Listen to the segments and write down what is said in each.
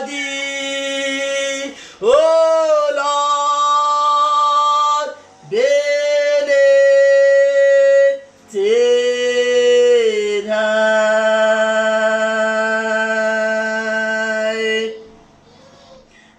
thee, O Lord, be lifted high.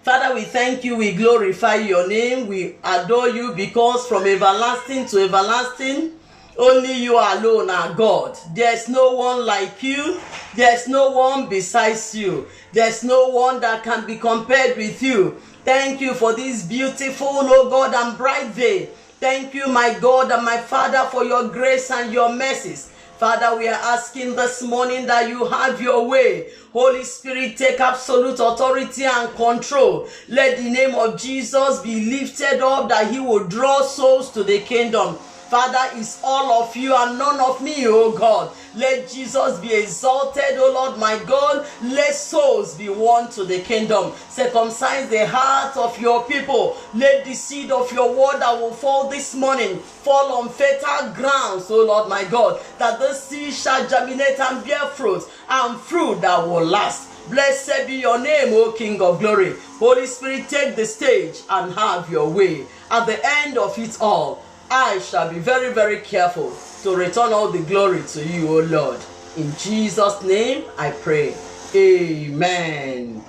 Father, we thank you, we glorify your name, we adore you, because from everlasting to everlasting, only you alone are God. There's no one like you. There's no one besides you. There's no one that can be compared with you. Thank you for this beautiful, oh God, and bright day. Thank you, my God and my Father, for your grace and your mercies. Father, we are asking this morning that you have your way. Holy Spirit, take absolute authority and control. Let the name of Jesus be lifted up, that he will draw souls to the kingdom. Father, it's all of you and none of me, oh God. Let Jesus be exalted, oh Lord, my God. Let souls be won to the kingdom. Circumcise the heart of your people. Let the seed of your word that will fall this morning fall on fertile grounds, oh Lord, my God, that the seed shall germinate and bear fruit, and fruit that will last. Blessed be your name, O King of glory. Holy Spirit, take the stage and have your way. At the end of it all, I shall be very, very careful to return all the glory to you, O Lord. In Jesus' name I pray. Amen.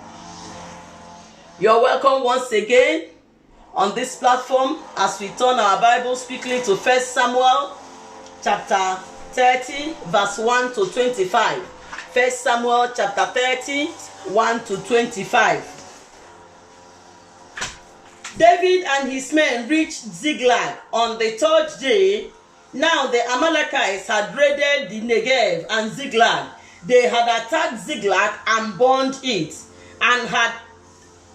You're welcome once again on this platform as we turn our Bibles quickly to 1 Samuel chapter 30, verse 1 to 25. 1 Samuel chapter 30, 1 to 25. David and his men reached Ziklag on the third day. Now the Amalekites had raided the Negev and Ziklag. They had attacked Ziklag and burned it, and had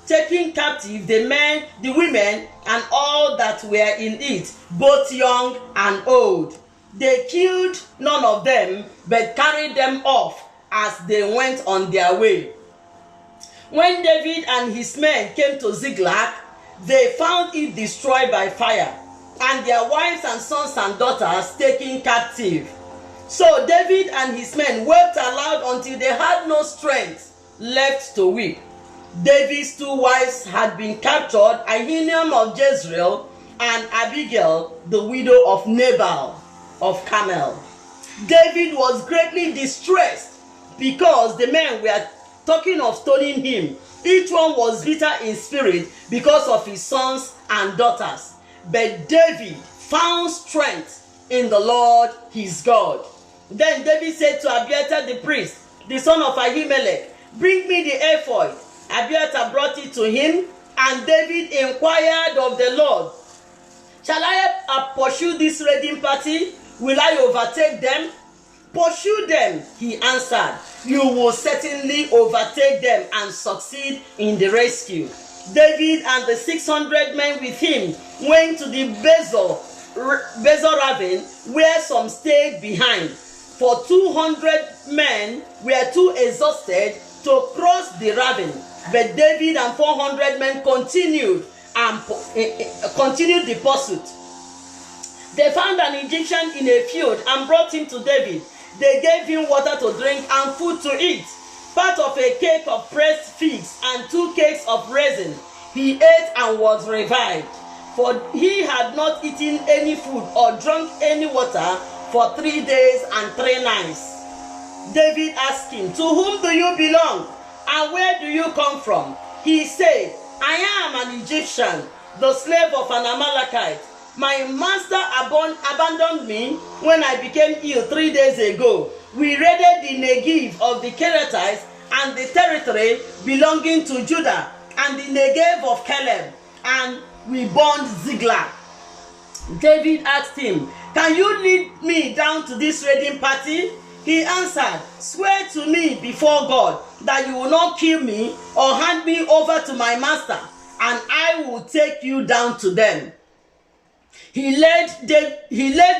taken captive the men, the women, and all that were in it, both young and old. They killed none of them, but carried them off as they went on their way. When David and his men came to Ziklag, they found it destroyed by fire, and their wives and sons and daughters taken captive. So David and his men wept aloud until they had no strength left to weep. David's two wives had been captured, Ahinoam of Jezreel and Abigail, the widow of Nabal of Carmel. David was greatly distressed because the men were talking of stoning him. Each one was bitter in spirit because of his sons and daughters. But David found strength in the Lord his God. Then David said to Abiathar the priest, the son of Ahimelech, "Bring me the ephod." Abiathar brought it to him, and David inquired of the Lord, "Shall I pursue this raiding party? Will I overtake them?" "Pursue them," he answered. "You will certainly overtake them and succeed in the rescue." David and the 600 men with him went to the Bezor ravine, where some stayed behind, for 200 men were too exhausted to cross the ravine. But David and 400 men continued the pursuit. They found an Egyptian in a field and brought him to David. They gave him water to drink and food to eat, part of a cake of pressed figs and 2 cakes of raisin. He ate and was revived, for he had not eaten any food or drunk any water for 3 days and 3 nights. David asked him, "To whom do you belong, and where do you come from?" He said, "I am an Egyptian, the slave of an Amalekite. My master abandoned me when I became ill 3 days ago. We raided the Negev of the Kerethites and the territory belonging to Judah and the Negev of Caleb, and we burned Ziklag." David asked him, "Can you lead me down to this raiding party?" He answered, "Swear to me before God that you will not kill me or hand me over to my master, and I will take you down to them." He led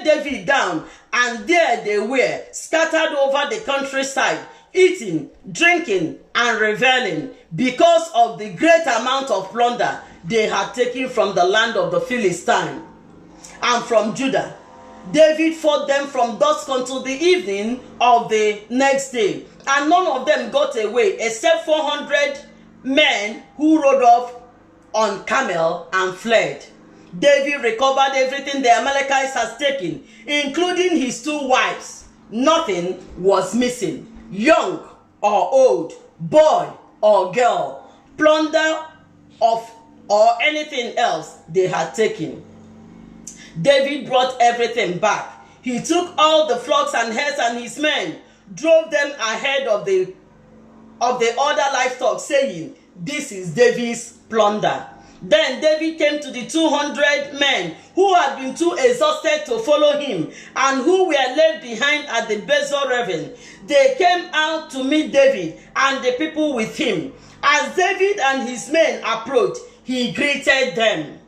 David down, and there they were, scattered over the countryside, eating, drinking, and reveling, because of the great amount of plunder they had taken from the land of the Philistines and from Judah. David fought them from dusk until the evening of the next day, and none of them got away except 400 men who rode off on camel and fled. David recovered everything the Amalekites had taken, including his 2 wives. Nothing was missing, young or old, boy or girl, plunder of or anything else they had taken. David brought everything back. He took all the flocks and herds, and his men drove them ahead of the other livestock, saying, "This is David's plunder." Then David came to the 200 men who had been too exhausted to follow him and who were left behind at the Bezor Ravine. They came out to meet David and the people with him. As David and his men approached, he greeted them.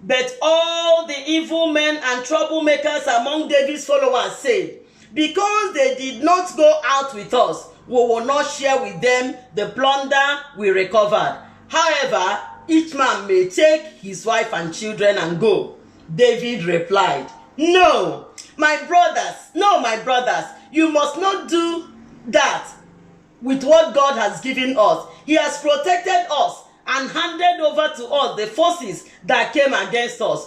But all the evil men and troublemakers among David's followers said, "Because they did not go out with us, we will not share with them the plunder we recovered. However, each man may take his wife and children and go." David replied, No, my brothers, you must not do that with what God has given us. He has protected us and handed over to us the forces that came against us.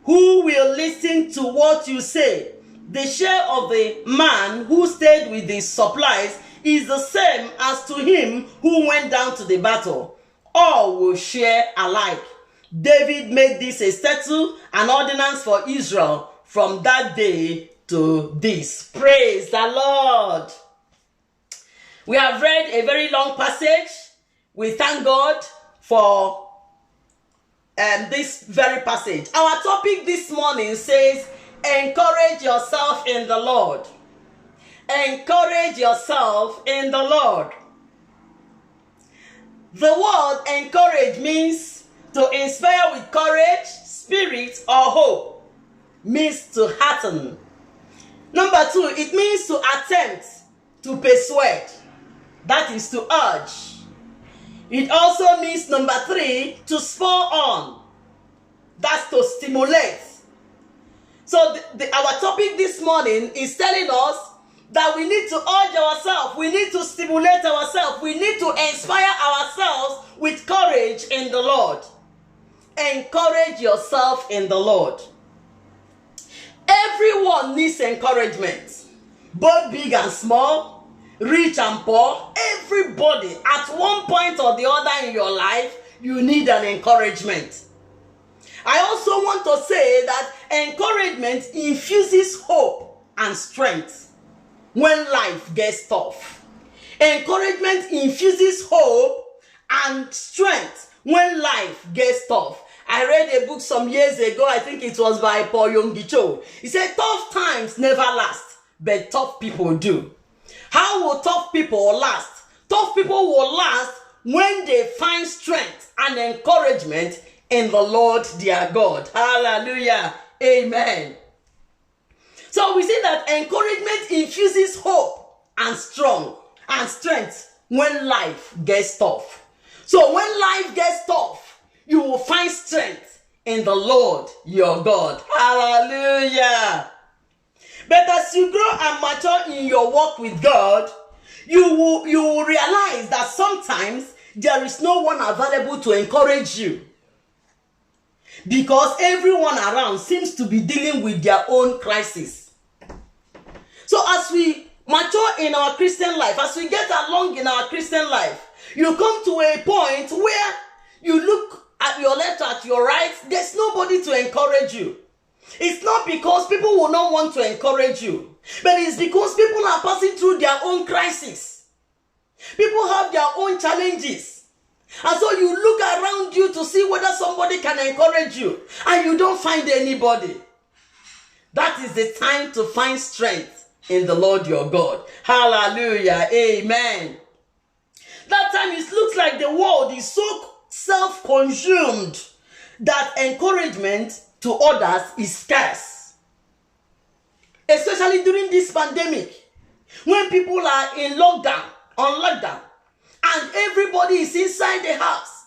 Who will listen to what you say? The share of the man who stayed with the supplies is the same as to him who went down to the battle. All will share alike. David made this a statute and ordinance for Israel from that day to this. Praise the Lord. We have read a very long passage. We thank God for this very passage. Our topic this morning says, encourage yourself in the Lord. Encourage yourself in the Lord. The word encourage means to inspire with courage, spirit, or hope. Means to hearten. Number 2, it means to attempt, to persuade. That is to urge. It also means, number 3, to spur on. That's to stimulate. So our topic this morning is telling us that we need to urge ourselves, we need to stimulate ourselves, we need to inspire ourselves with courage in the Lord. Encourage yourself in the Lord. Everyone needs encouragement, both big and small, rich and poor. Everybody, at one point or the other in your life, you need an encouragement. I also want to say that encouragement infuses hope and strength when life gets tough. Encouragement infuses hope and strength when life gets tough. I read a book some years ago, I think it was by Paul Yonggi Cho. He said, tough times never last, but tough people do. How will tough people last? Tough people will last when they find strength and encouragement in the Lord their God. Hallelujah. Amen. So we see that encouragement infuses hope and strength when life gets tough. So when life gets tough, you will find strength in the Lord your God. Hallelujah. But as you grow and mature in your walk with God, you will realize that sometimes there is no one available to encourage you, because everyone around seems to be dealing with their own crisis. So as we mature in our Christian life, as we get along in our Christian life, you come to a point where you look at your left, at your right, there's nobody to encourage you. It's not because people will not want to encourage you, but it's because people are passing through their own crisis. People have their own challenges. And so you look around you to see whether somebody can encourage you, and you don't find anybody. That is the time to find strength in the Lord your God. Hallelujah. Amen. That time it looks like the world is so self-consumed that encouragement to others is scarce. Especially during this pandemic, when people are in lockdown, and everybody is inside the house.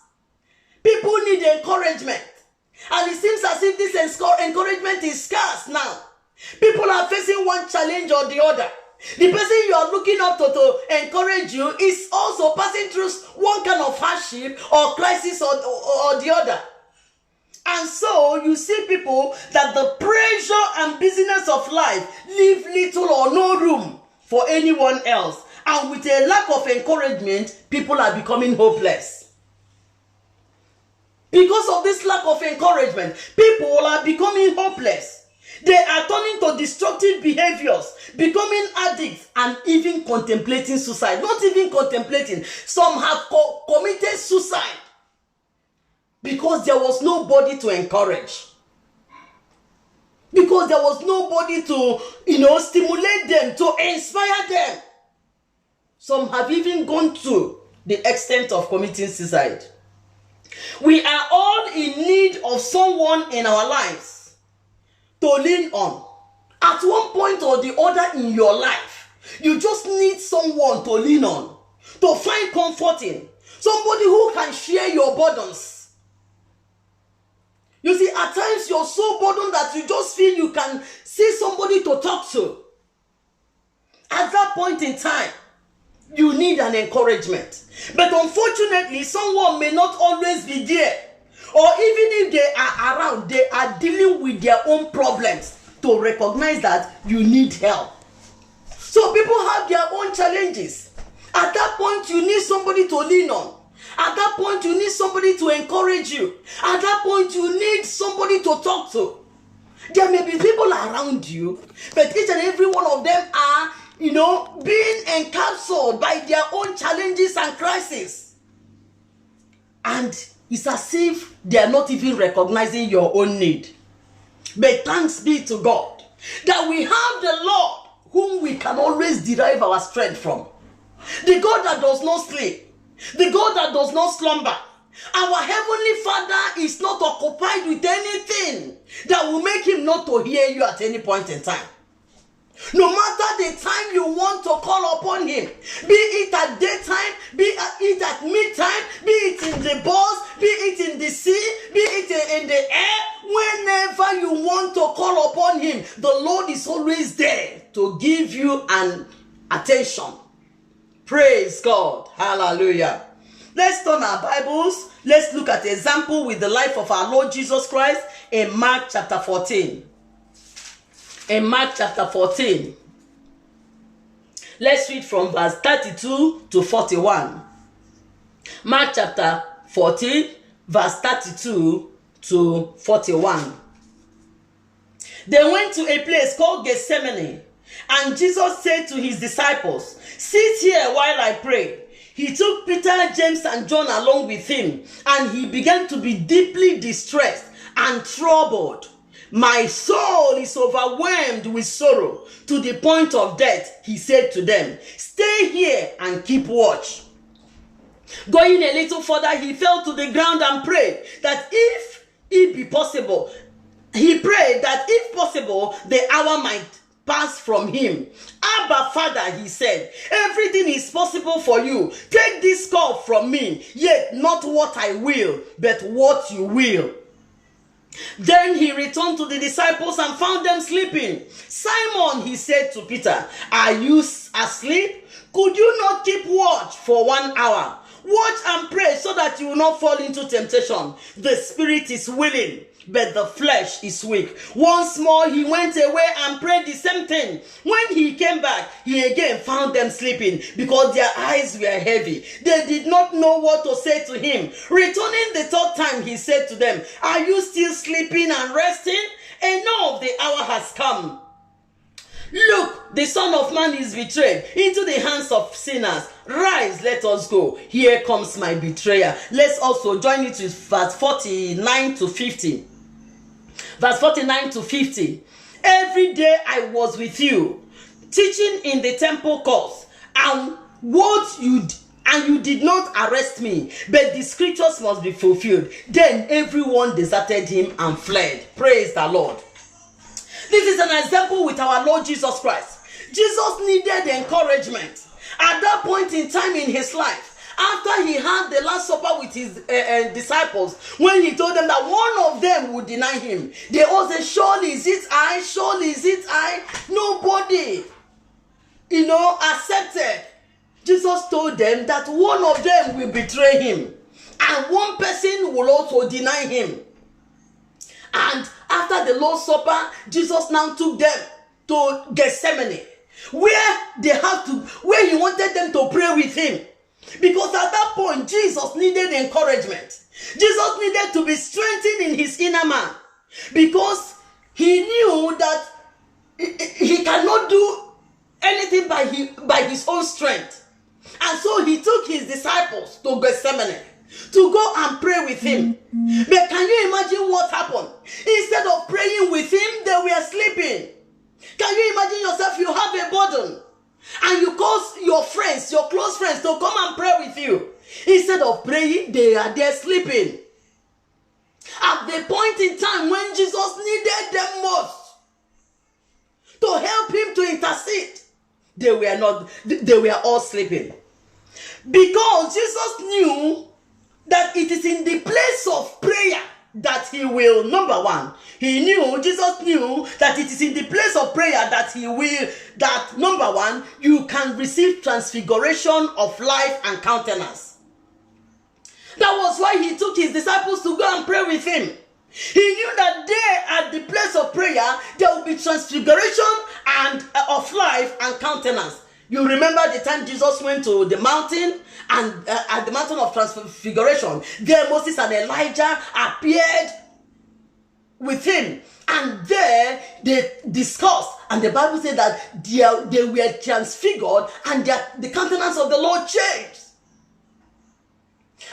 People need encouragement. And it seems as if this encouragement is scarce now. People are facing one challenge or the other. The person you are looking up to encourage you is also passing through one kind of hardship or crisis or the other. And so you see people that the pressure and busyness of life leave little or no room for anyone else. And with a lack of encouragement, people are becoming hopeless. Because of this lack of encouragement, people are becoming hopeless. They are turning to destructive behaviors, becoming addicts, and even contemplating suicide. Not even contemplating. Some have committed suicide because there was nobody to encourage. Because there was nobody to, stimulate them, to inspire them. Some have even gone to the extent of committing suicide. We are all in need of someone in our lives to lean on. At one point or the other in your life, you just need someone to lean on, to find comfort in. Somebody who can share your burdens. You see, at times you're so burdened that you just feel you can see somebody to talk to. At that point in time, you need an encouragement. But unfortunately, someone may not always be there. Or even if they are around, they are dealing with their own problems to recognize that you need help. So people have their own challenges. At that point, you need somebody to lean on. At that point, you need somebody to encourage you. At that point, you need somebody to talk to. There may be people around you, but each and every one of them are, being encapsulated by their own challenges and crises. And it's as if they are not even recognizing your own need. But thanks be to God that we have the Lord whom we can always derive our strength from. The God that does not sleep. The God that does not slumber. Our Heavenly Father is not occupied with anything that will make him not to hear you at any point in time. No matter the time you want to call upon him, be it at daytime, be it at midtime, be it in the bus, be it in the sea, be it in the air, whenever you want to call upon him, the Lord is always there to give you an attention. Praise God. Hallelujah. Let's turn our Bibles. Let's look at the example with the life of our Lord Jesus Christ in Mark chapter 14. In Mark chapter 14, let's read from verse 32 to 41. Mark chapter 14, verse 32 to 41. They went to a place called Gethsemane, and Jesus said to his disciples, "Sit here while I pray." He took Peter, James, and John along with him, and he began to be deeply distressed and troubled. "My soul is overwhelmed with sorrow to the point of death," he said to them. "Stay here and keep watch." Going a little further, he fell to the ground and prayed that if it be possible, the hour might pass from him. "Abba, Father," he said, "everything is possible for you. Take this cup from me, yet not what I will, but what you will." Then he returned to the disciples and found them sleeping. "Simon," he said to Peter, "are you asleep? Could you not keep watch for 1 hour? Watch and pray so that you will not fall into temptation. The spirit is willing, but the flesh is weak." Once more he went away and prayed the same thing. When he came back, he again found them sleeping because their eyes were heavy. They did not know what to say to him. Returning the third time, he said to them, "Are you still sleeping and resting? Enough, the hour has come. Look, the Son of Man is betrayed into the hands of sinners. Rise, let us go. Here comes my betrayer." Let's also join it with verse 49 to 50. Verse 49 to 50. "Every day I was with you, teaching in the temple courts, and you did not arrest me, but the scriptures must be fulfilled." Then everyone deserted him and fled. Praise the Lord. This is an example with our Lord Jesus Christ. Jesus needed encouragement at that point in time in his life. After he had the Last Supper with his disciples, when he told them that one of them would deny him, they all said, surely is it I? Surely is it I? Nobody, accepted. Jesus told them that one of them will betray him, and one person will also deny him. And after the Lord's Supper, Jesus now took them to Gethsemane, where he wanted them to pray with him. Because at that point, Jesus needed encouragement. Jesus needed to be strengthened in his inner man. Because he knew that he cannot do anything by his own strength. And so he took his disciples to Gethsemane to go and pray with him. But can you imagine what happened? Instead of praying with him, they were sleeping. Can you imagine yourself? You have a burden and you call your friends, your close friends, to come and pray with you. Instead of praying, they are there sleeping. At the point in time when Jesus needed them most to help him to intercede, they were all sleeping. Because Jesus knew that it is in the place of prayer that he will, number one, Jesus knew that it is in the place of prayer that number one, you can receive transfiguration of life and countenance. That was why he took his disciples to go and pray with him. He knew that there at the place of prayer, there will be transfiguration and of life and countenance. You remember the time Jesus went to the mountain, and at the mountain of transfiguration, there Moses and Elijah appeared with him, and there they discussed, and the Bible said that they were transfigured, and the countenance of the Lord changed.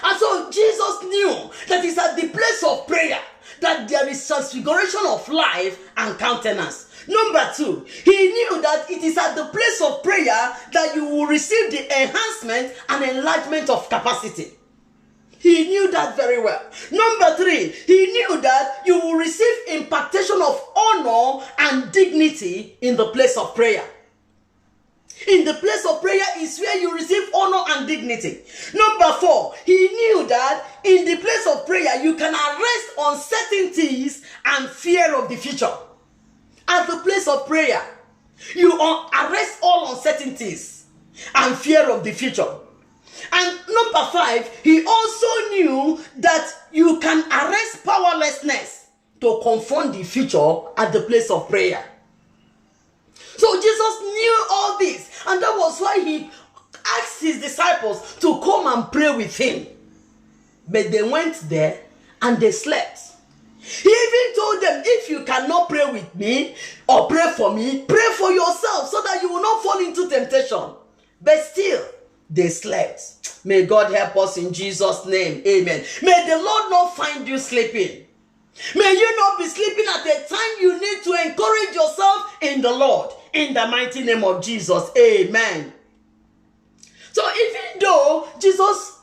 And so Jesus knew that it's at the place of prayer that there is transfiguration of life and countenance. Number two, he knew that it is at the place of prayer that you will receive the enhancement and enlargement of capacity. He knew that very well. Number three, he knew that you will receive impartation of honor and dignity in the place of prayer. In the place of prayer is where you receive honor and dignity. Number four, he knew that in the place of prayer you can arrest uncertainties and fear of the future. At the place of prayer, you arrest all uncertainties and fear of the future. And number five, he also knew that you can arrest powerlessness to confront the future at the place of prayer. So Jesus knew all this, and that was why he asked his disciples to come and pray with him. But they went there and they slept. He even told them, if you cannot pray with me or pray for me, pray for yourself so that you will not fall into temptation. But still, they slept. May God help us in Jesus' name. Amen. May the Lord not find you sleeping. May you not be sleeping at the time you need to encourage yourself in the Lord. In the mighty name of Jesus. Amen. So even though Jesus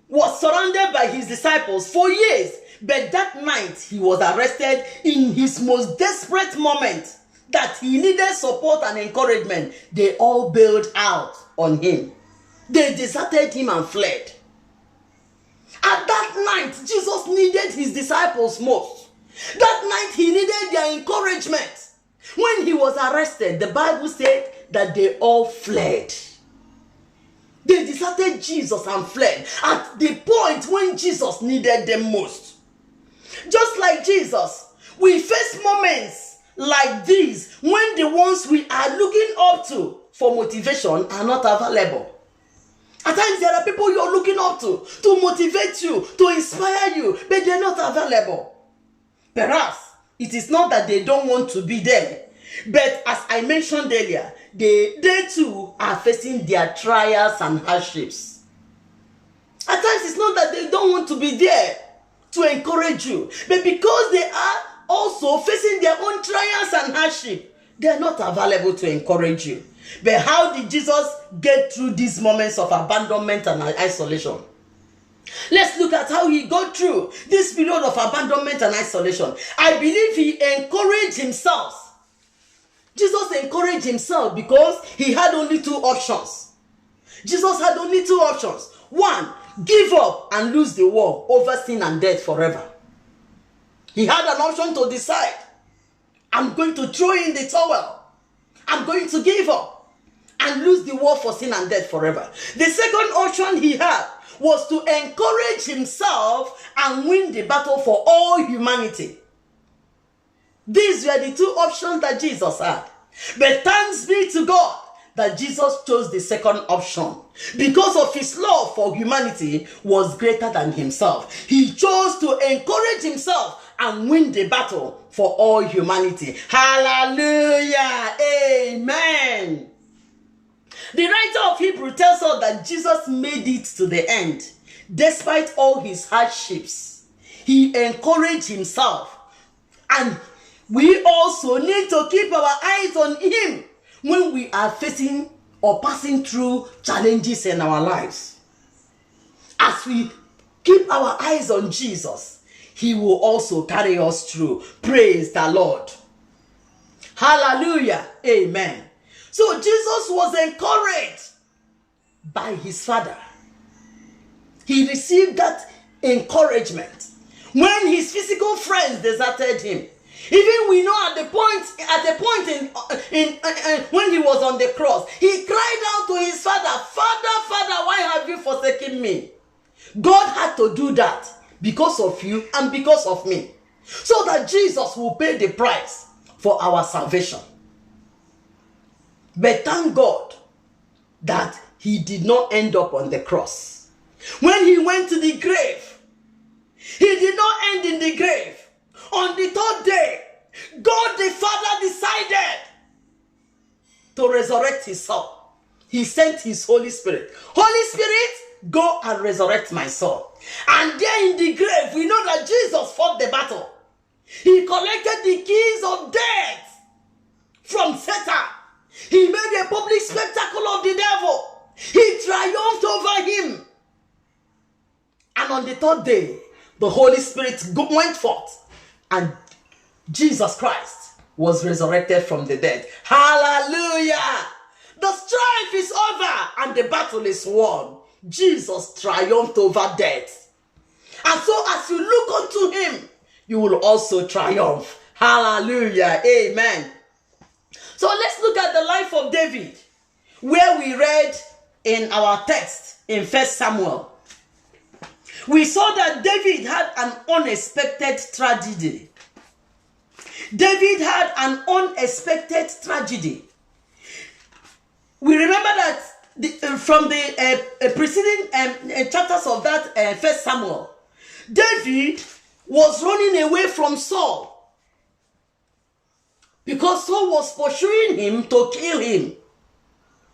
was surrounded by his disciples for years, but that night he was arrested in his most desperate moment that he needed support and encouragement. They all bailed out on him. They deserted him and fled. At that night, Jesus needed his disciples most. That night he needed their encouragement. When he was arrested, the Bible said that they all fled. They deserted Jesus and fled at the point when Jesus needed them most. Just like Jesus, we face moments like these when the ones we are looking up to for motivation are not available. At times there are people you're looking up to motivate you, to inspire you, but they're not available. Perhaps it is not that they don't want to be there, but as I mentioned earlier, they too are facing their trials and hardships. At times it's not that they don't want to be there to encourage you, but because they are also facing their own trials and hardship, they are not available to encourage you. But how did Jesus get through these moments of abandonment and isolation? Let's look at how he got through this period of abandonment and isolation. I believe he encouraged himself. Jesus encouraged himself because he had only two options. Jesus had only two options. One, give up and lose the war over sin and death forever. He had an option to decide. I'm going to throw in the towel. I'm going to give up and lose the war for sin and death forever. The second option he had was to encourage himself and win the battle for all humanity. These were the two options that Jesus had. But thanks be to God that Jesus chose the second option because of his love for humanity was greater than himself. He chose to encourage himself and win the battle for all humanity. Hallelujah. Amen. The writer of Hebrew tells us that Jesus made it to the end. Despite all his hardships, he encouraged himself. And we also need to keep our eyes on him when we are facing or passing through challenges in our lives. As we keep our eyes on Jesus, he will also carry us through. Praise the Lord. Hallelujah. Amen. So Jesus was encouraged by his Father. He received that encouragement when his physical friends deserted him. Even we know at the point when he was on the cross, he cried out to his Father, Father, Father, why have you forsaken me? God had to do that because of you and because of me, so that Jesus will pay the price for our salvation. But thank God that he did not end up on the cross. When he went to the grave, he did not end in the grave. On the third day, God the Father decided to resurrect his Son. He sent his Holy Spirit. Holy Spirit, go and resurrect my soul. And there in the grave, we know that Jesus fought the battle. He collected the keys of death from Satan. He made a public spectacle of the devil. He triumphed over him. And on the third day, the Holy Spirit went forth. And Jesus Christ was resurrected from the dead. Hallelujah! The strife is over and the battle is won. Jesus triumphed over death. And so as you look unto him, you will also triumph. Hallelujah! Amen. So let's look at the life of David, where we read in our text in 1 Samuel. We saw that David had an unexpected tragedy. David had an unexpected tragedy. We remember that from the preceding chapters of that 1 Samuel, David was running away from Saul because Saul was pursuing him to kill him.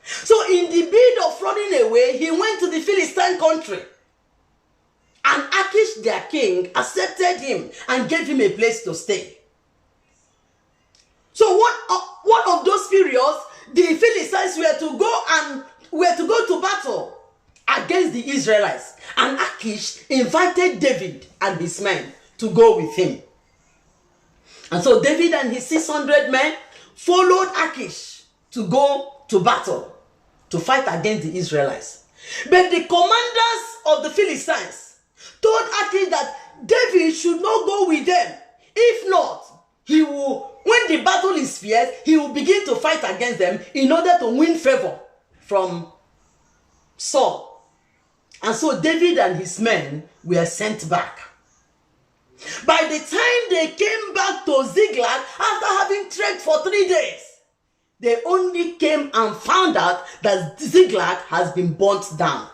So in the bid of running away, he went to the Philistine country. And Achish, their king, accepted him and gave him a place to stay. So one of those periods, the Philistines were to go to battle against the Israelites. And Achish invited David and his men to go with him. And so David and his 600 men followed Achish to go to battle, to fight against the Israelites. But the commanders of the Philistines told Achish that David should not go with them. If not, he will, when the battle is fierce, he will begin to fight against them in order to win favor from Saul. And so David and his men were sent back. By the time they came back to Ziklag, after having trekked for 3 days, they only came and found out that Ziklag has been burnt down.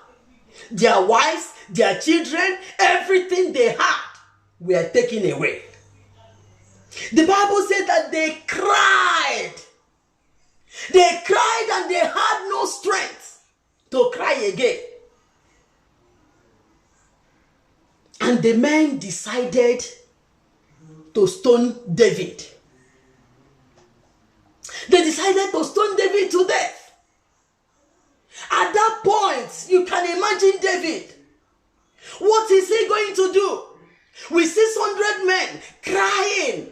Their wives, their children, everything they had were taken away. The Bible said that they cried. They cried and they had no strength to cry again. And the men decided to stone David. They decided to stone David to death. At that point, you can imagine David. What is he going to do? With 600 men crying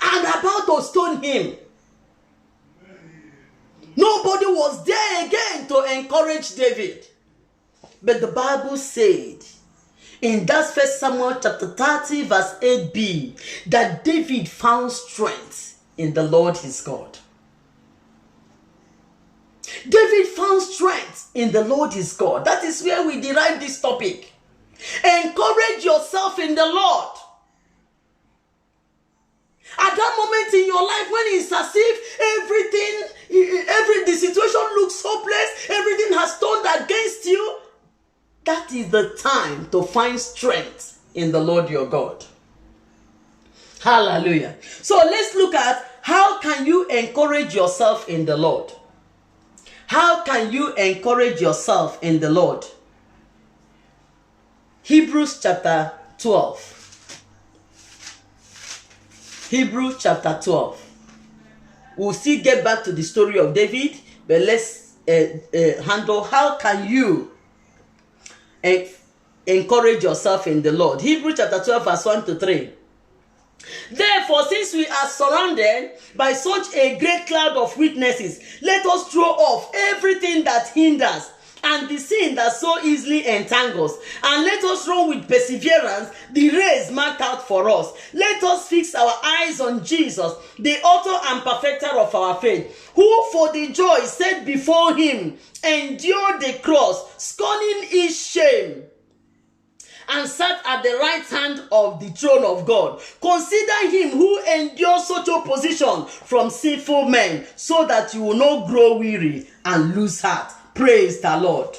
and about to stone him. Nobody was there again to encourage David. But the Bible said in that 1 Samuel chapter 30 verse 8b that David found strength in the Lord his God. David found strength in the Lord his God. That is where we derive this topic. Encourage yourself in the Lord. At that moment in your life when it's as if the situation looks hopeless, everything has turned against you, that is the time to find strength in the Lord your God. Hallelujah. So let's look at how can you encourage yourself in the Lord. How can you encourage yourself in the Lord? Hebrews chapter 12. Hebrews chapter 12. We'll still get back to the story of David, but let's handle how can you encourage yourself in the Lord. Hebrews chapter 12 verse 1 to 3. Therefore, since we are surrounded by such a great cloud of witnesses, let us throw off everything that hinders and the sin that so easily entangles, and let us run with perseverance the race marked out for us. Let us fix our eyes on Jesus, the author and perfecter of our faith, who for the joy set before him endured the cross, scorning its shame, and sat at the right hand of the throne of God. Consider him who endured such opposition from sinful men, so that you will not grow weary and lose heart. Praise the Lord.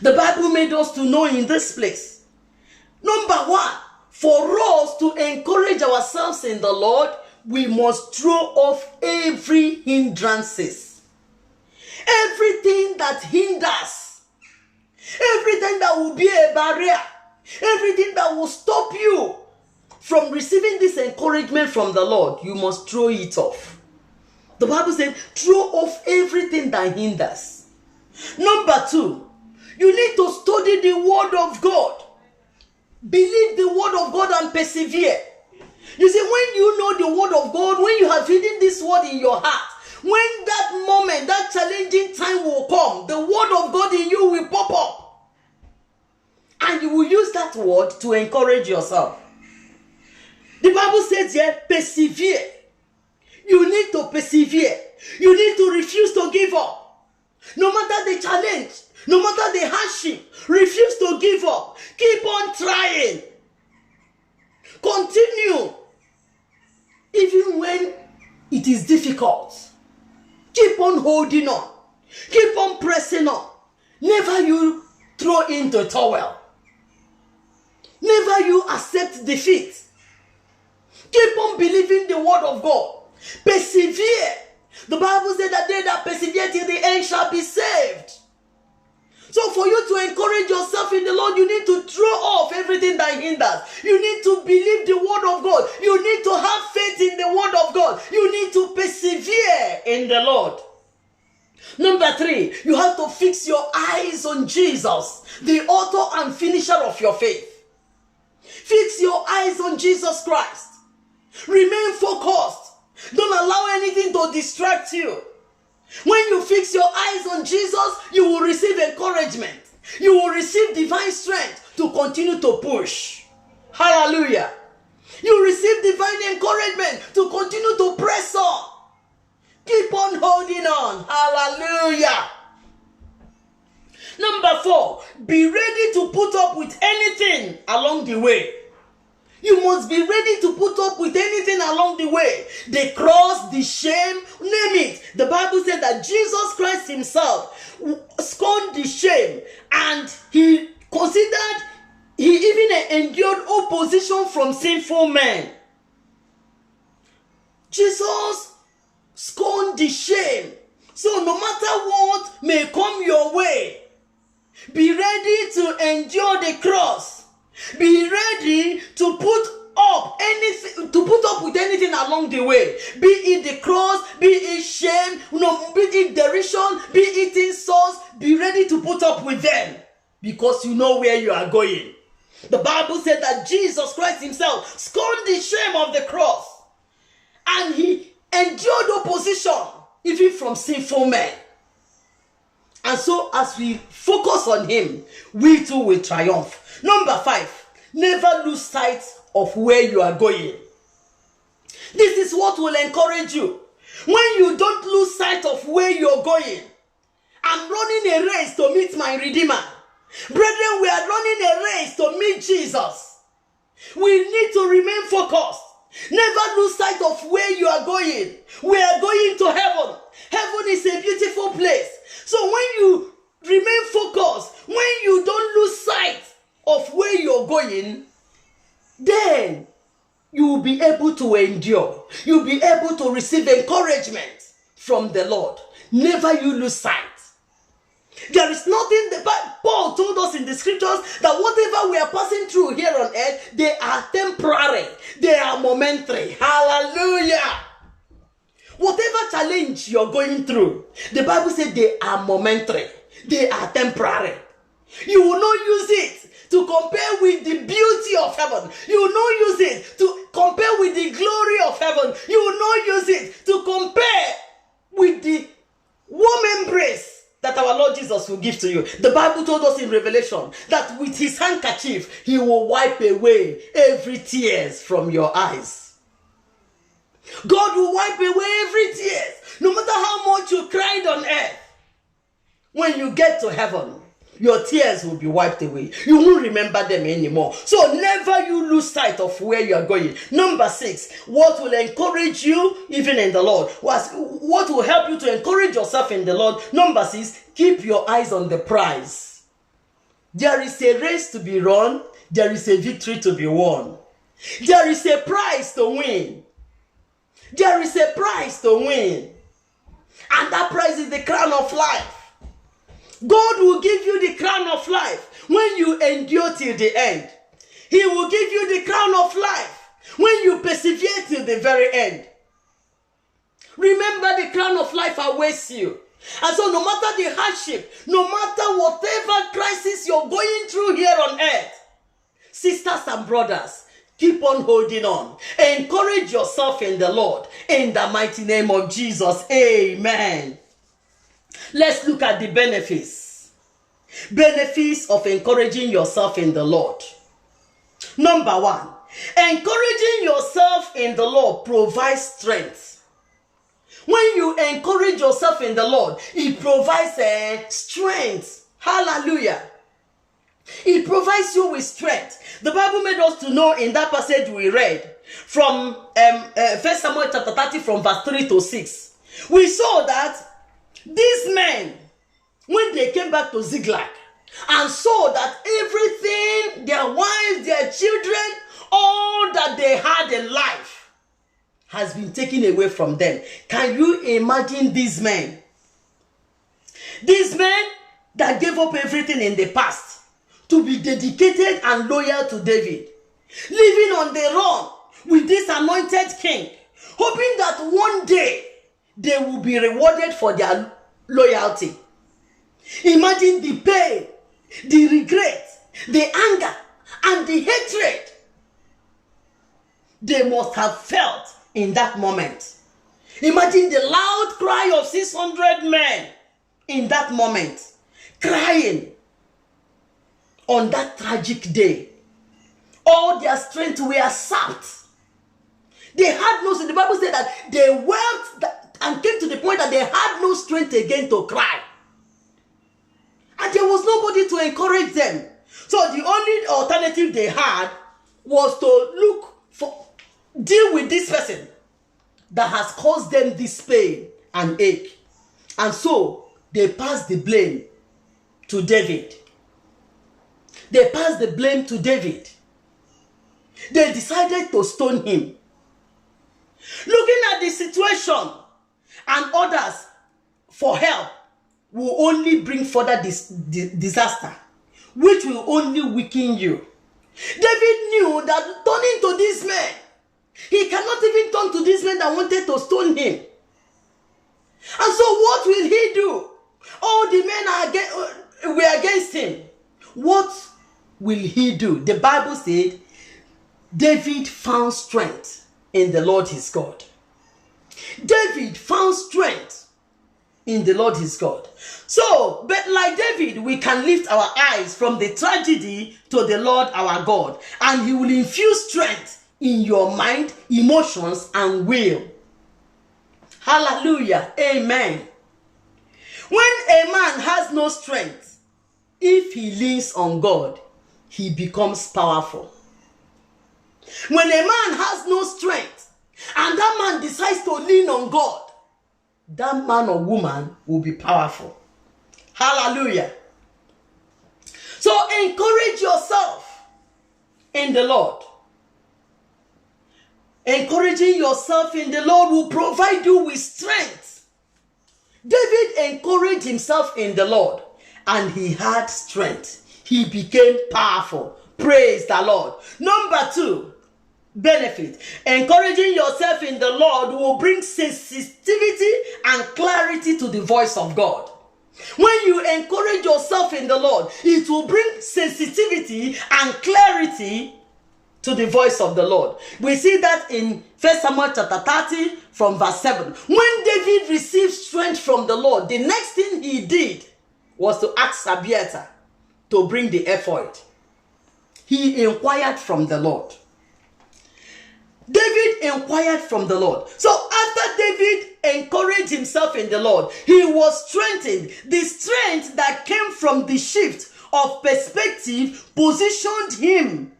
The Bible made us to know in this place. Number one, for us to encourage ourselves in the Lord, we must throw off every hindrances. Everything that hinders. Everything that will be a barrier. Everything that will stop you from receiving this encouragement from the Lord, you must throw it off. The Bible said, throw off everything that hinders. Number two, you need to study the word of God. Believe the word of God and persevere. You see, when you know the word of God, when you have hidden this word in your heart, when that moment, that challenging time will come, the word of God in you will pop up. And you will use that word to encourage yourself. The Bible says here, persevere. You need to persevere. You need to refuse to give up. No matter the challenge, no matter the hardship, refuse to give up. Keep on trying. Continue. Even when it is difficult. Keep on holding on. Keep on pressing on. Never you throw in the towel. Never you accept defeat. Keep on believing the word of God. Persevere. The Bible said that they that persevere till the end shall be saved. So for you to encourage yourself in the Lord, you need to throw off everything that hinders. You need to believe the word of God. You need to have faith in the word of God. You need to persevere in the Lord. Number three, you have to fix your eyes on Jesus, the author and finisher of your faith. Fix your eyes on Jesus Christ. Remain focused. Don't allow anything to distract you. When you fix your eyes on Jesus, you will receive encouragement. You will receive divine strength to continue to push. Hallelujah. You receive divine encouragement to continue to press on. Keep on holding on. Hallelujah. Number four, be ready to put up with anything along the way. You must be ready to put up with anything along the way. The cross, the shame, name it. The Bible said that Jesus Christ himself scorned the shame, and he even endured opposition from sinful men. Jesus scorned the shame. So no matter what may come your way, be ready to endure the cross. Be ready to put up with anything along the way. Be it the cross, be it shame, be it derision, be it insults. Be ready to put up with them because you know where you are going. The Bible said that Jesus Christ himself scorned the shame of the cross, and he endured opposition even from sinful men. And so as we focus on him, we too will triumph. Number 5, never lose sight of where you are going. This is what will encourage you. When you don't lose sight of where you're going. I'm running a race to meet my Redeemer. Brethren, we are running a race to meet Jesus. We need to remain focused. Never lose sight of where you are going. We are going to heaven. Heaven is a beautiful place. So when you remain focused, when you don't lose sight of where you're going, then you will be able to endure. You'll be able to receive encouragement from the Lord. Never you lose sight. There is nothing, Paul told us in the scriptures that whatever we are passing through here on earth, they are temporary. They are momentary. Hallelujah. Whatever challenge you're going through, the Bible said they are momentary. They are temporary. You will not use it to compare with the beauty of heaven. You will not use it to compare with the glory of heaven. You will not use it to compare with the warm embrace that our Lord Jesus will give to you. The Bible told us in Revelation that with his handkerchief, he will wipe away every tears from your eyes. God will wipe away every tears. No matter how much you cried on earth, when you get to heaven, your tears will be wiped away. You won't remember them anymore. So never you lose sight of where you are going. Number 6, what will encourage you even in the Lord? What will help you to encourage yourself in the Lord? Number 6, keep your eyes on the prize. There is a race to be run. There is a victory to be won. There is a prize to win. There is a prize to win. And that prize is the crown of life. God will give you the crown of life when you endure till the end. He will give you the crown of life when you persevere till the very end. Remember, the crown of life awaits you. And so no matter the hardship, no matter whatever crisis you're going through here on earth, sisters and brothers, keep on holding on. Encourage yourself in the Lord. In the mighty name of Jesus. Amen. Let's look at the benefits. Benefits of encouraging yourself in the Lord. Number 1, encouraging yourself in the Lord provides strength. When you encourage yourself in the Lord, it provides strength. Hallelujah. It provides you with strength. The Bible made us to know in that passage we read from 1 Samuel chapter 30 from verse 3 to 6. We saw that these men, when they came back to Ziklag and saw that everything, their wives, their children, all that they had in life has been taken away from them. Can you imagine these men? These men that gave up everything in the past to be dedicated and loyal to David, living on the run with this anointed king, hoping that one day they will be rewarded for their loyalty. Imagine the pain, the regret, the anger, and the hatred they must have felt in that moment. Imagine the loud cry of 600 men in that moment, crying on that tragic day. All their strength were sapped. They had no strength. The Bible said that they wept and came to the point that they had no strength again to cry. And there was nobody to encourage them. So the only alternative they had was to deal with this person that has caused them this pain and ache. And so they passed the blame to David. They passed the blame to David. They decided to stone him. Looking at the situation and others for help will only bring further disaster, which will only weaken you. David knew that turning to these men, he cannot even turn to these men that wanted to stone him. And so what will he do? All the men were against him. What will he do? The Bible said, David found strength in the Lord his God. David found strength in the Lord his God. So, but like David, we can lift our eyes from the tragedy to the Lord our God, and he will infuse strength in your mind, emotions, and will. Hallelujah. Amen. When a man has no strength, if he leans on God, he becomes powerful. When a man has no strength, and that man decides to lean on God, that man or woman will be powerful. Hallelujah. So encourage yourself in the Lord. Encouraging yourself in the Lord will provide you with strength. David encouraged himself in the Lord, and he had strength. He became powerful. Praise the Lord. Number 2, benefit. Encouraging yourself in the Lord will bring sensitivity and clarity to the voice of God. When you encourage yourself in the Lord, it will bring sensitivity and clarity to the voice of the Lord. We see that in 1 Samuel chapter 30 from verse 7. When David received strength from the Lord, the next thing he did was to ask Abiathar to bring the ephod. He inquired from the Lord. David inquired from the Lord. So after David encouraged himself in the Lord, he was strengthened. The strength that came from the shift of perspective positioned him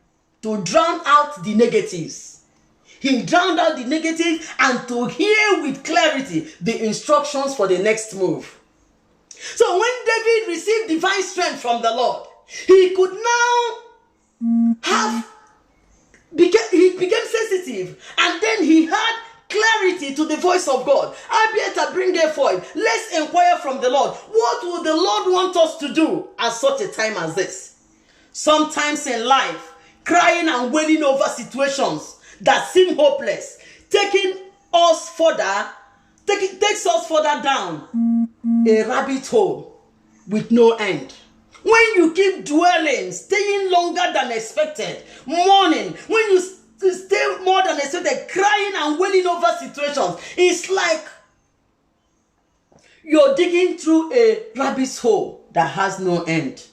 to drown out the negatives. He drowned out the negatives and to hear with clarity the instructions for the next move. So when David received divine strength from the Lord, he could now he became sensitive, and then he had clarity to the voice of God. Abiathar, bring a ephod. Let's inquire from the Lord. What would the Lord want us to do at such a time as this? Sometimes in life, crying and wailing over situations that seem hopeless, takes us further down a rabbit hole with no end. When you keep dwelling, staying longer than expected, mourning, when you stay more than expected, crying and wailing over situations, it's like you're digging through a rabbit's hole that has no end.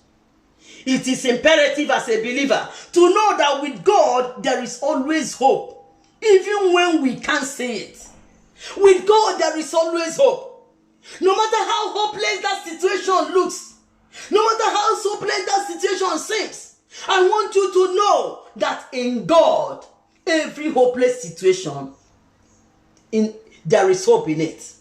It is imperative as a believer to know that with God, there is always hope, even when we can't see it. With God, there is always hope. No matter how hopeless that situation looks, no matter how hopeless that situation seems, I want you to know that in God, every hopeless situation, there is hope in it.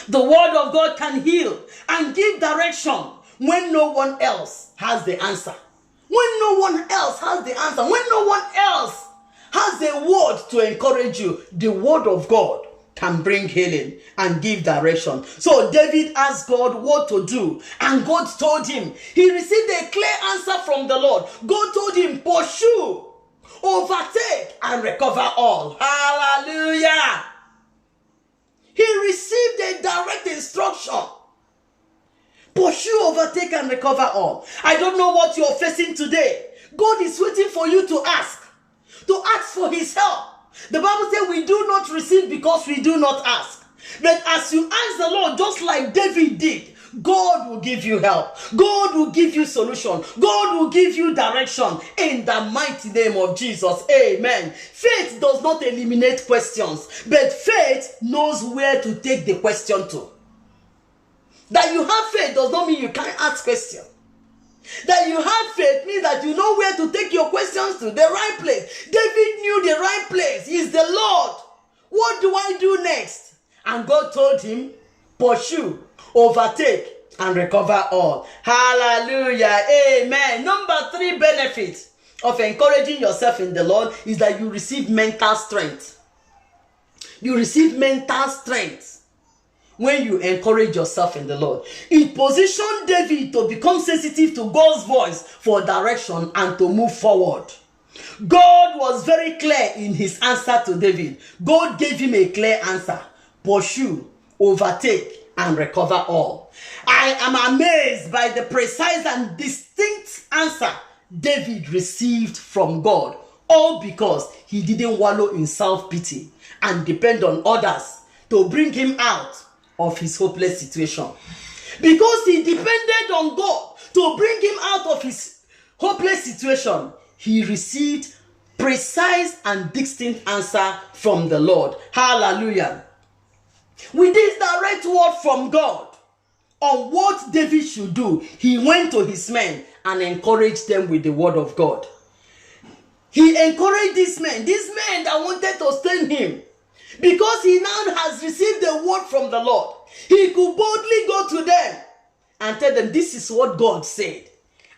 The word of God can heal and give direction when no one else has the answer. When no one else has the answer, when no one else has a word to encourage you, the word of God can bring healing and give direction. So David asked God what to do, and God told him. He received a clear answer from the Lord. God told him, pursue, overtake, and recover all. Hallelujah. He received a direct instruction. Pursue, overtake, and recover all. I don't know what you're facing today. God is waiting for you to ask for his help. The Bible says we do not receive because we do not ask. But as you ask the Lord, just like David did, God will give you help. God will give you solution. God will give you direction in the mighty name of Jesus. Amen. Faith does not eliminate questions, but faith knows where to take the question to. That you have faith does not mean you can't ask questions. That you have faith means that you know where to take your questions to, the right place. David knew the right place. He's the Lord. What do I do next? And God told him, pursue, overtake, and recover all. Hallelujah. Amen. Number 3 benefit of encouraging yourself in the Lord is that you receive mental strength. You receive mental strength when you encourage yourself in the Lord. It positioned David to become sensitive to God's voice for direction and to move forward. God was very clear in his answer to David. God gave him a clear answer. Pursue, overtake, and recover all. I am amazed by the precise and distinct answer David received from God, all because he didn't wallow in self-pity and depend on others to bring him out of his hopeless situation. Because he depended on God to bring him out of his hopeless situation, he received precise and distinct answer from the Lord. Hallelujah. With this direct word from God on what David should do, he went to his men and encouraged them with the word of God. He encouraged these men that wanted to stone him, because he now has received the word from the Lord. He could boldly go to them and tell them, this is what God said.